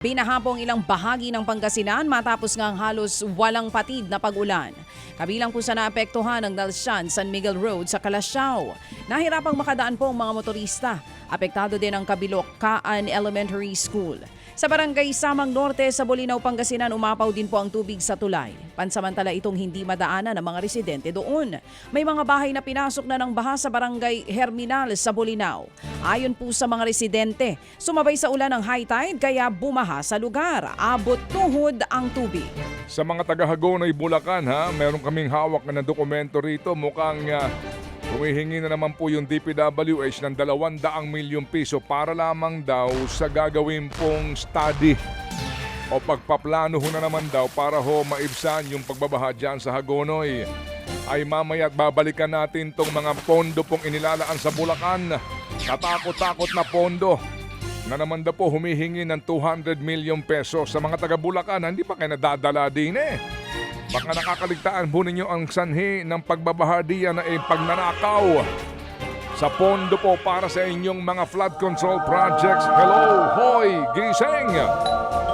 Binahapong ilang bahagi ng Pangasinan matapos ngang halos walang patid na pag-ulan. Kabilang po sa naapektuhan ng Dalsian San Miguel Road sa Calasiao. Nahirapang makadaan po ang mga motorista. Apektado din ang Kabilokkaan Elementary School. Sa barangay Samang Norte sa Bolinao, Pangasinan, umapaw din po ang tubig sa tulay. Pansamantala itong hindi madaanan ng mga residente doon. May mga bahay na pinasok na ng baha sa barangay Herminal sa Bolinao. Ayon po sa mga residente, sumabay sa ulan ng high tide kaya bumaha sa lugar. Abot tuhod ang tubig. Sa mga taga-Hagonoy, Bulacan, meron kaming hawak na dokumento rito. Mukhang humihingi na naman po yung DPWH ng 200 milyong piso para lamang daw sa gagawin pong study o pagpaplano ho na naman daw para ho maibsan yung pagbabaha dyan sa Hagonoy. Ay mamaya at babalikan natin tong mga pondo pong inilalaan sa Bulacan. Katakot-takot na pondo na naman daw po humihingi ng 200 milyong peso sa mga taga-Bulacan. Hindi pa kayo nadadala din Baka nakakaligtaan po ninyo ang sanhi ng pagbabaha diyan na pagnanakaw sa pondo po para sa inyong mga flood control projects. Hello, hoy, gising!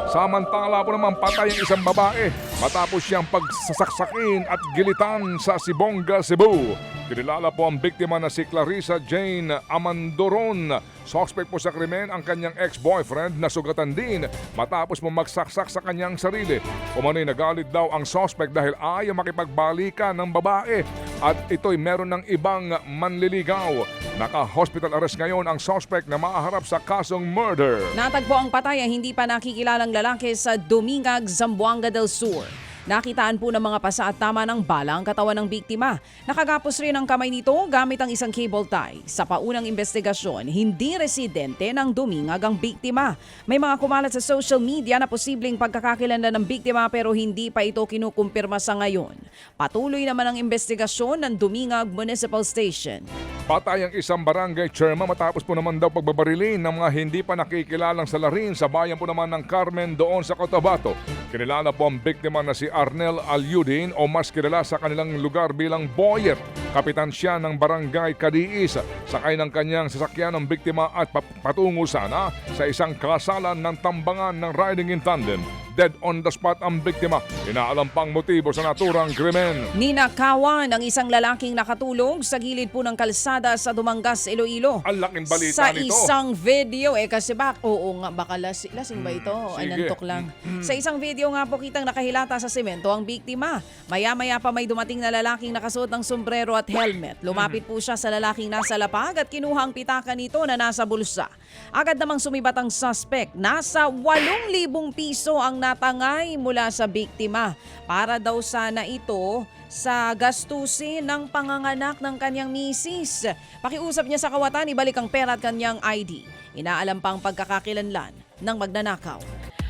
Samantala po naman patay ang isang babae matapos siyang pagsasaksakin at gilitan sa Sibonga, Cebu. Kinilala po ang biktima na si Clarissa Jane Amandoron. Suspect po sa krimen ang kanyang ex-boyfriend na sugatan din matapos mo magsaksak sa kanyang sarili. Umano'y nagalit daw ang suspect dahil ayaw makipagbalikan ng babae at ito'y meron ng ibang manliligaw. Naka-hospital arrest ngayon ang suspect na maaharap sa kasong murder. Natagpo ang patay ang hindi pa nakikilalang lalaki sa Dumingag, Zamboanga del Sur. Nakitaan po ng mga pasa at tama ng bala ang katawan ng biktima. Nakagapos rin ang kamay nito gamit ang isang cable tie. Sa paunang investigasyon, hindi residente ng Dumingag ang biktima. May mga kumalat sa social media na posibleng pagkakakilanlan ng biktima pero hindi pa ito kinukumpirma sa ngayon. Patuloy naman ang investigasyon ng Dumingag Municipal Station. Patay ang isang barangay chairman matapos po naman daw pagbabarilin ng mga hindi pa nakikilalang salarin sa bayan po naman ng Carmen doon sa Cotabato. Kinilala po ang biktima na si Arnel Alyudin o mas kilala sa kanilang lugar bilang Boyet. Kapitan siya ng barangay Cadiz. Sakay ng kanyang sasakyan ng biktima at patungo sana sa isang kasalan ng tambangan ng riding in tandem. Dead on the spot ang biktima. Inaalam pang motibo sa naturang krimen. Ninakawan ang isang lalaking nakatulog sa gilid po ng kalsada sa Dumangas, Iloilo. Ang laking balita sa nito. Isang video, kasi oo nga, baka lasing ba ito? Ay, sige. nantok lang. Sa isang video nga po kitang nakahilata sa semento ang biktima. Maya-maya pa may dumating na lalaking nakasuot ng sombrero at helmet. Lumapit po siya sa lalaking nasa lapag at kinuha ang pitaka nito na nasa bulsa. Agad namang sumibat ang suspect. Nasa 8,000 piso ang natangay mula sa biktima. Para daw sana ito sa gastusin ng panganganak ng kanyang misis. Pakiusap niya sa kawatan, ibalik ang pera at kanyang ID. Inaalam pang pagkakakilanlan ng magnanakaw.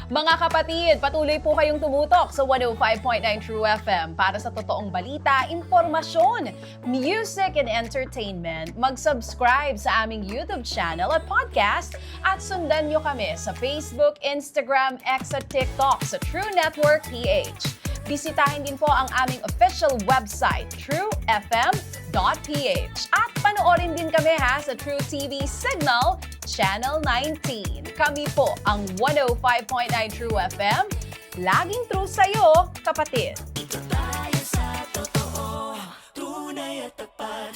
Mga kapatid, patuloy po kayong tumutok sa 105.9 True FM para sa totoong balita, impormasyon, music and entertainment. Mag-subscribe sa aming YouTube channel at podcast at sundan nyo kami sa Facebook, Instagram, X at TikTok sa True Network PH. Bisitahin din po ang aming official website, truefm.ph. At panoorin din kami sa True TV Signal, Channel 19. Kami po ang 105.9 True FM. Laging true sa'yo, kapatid.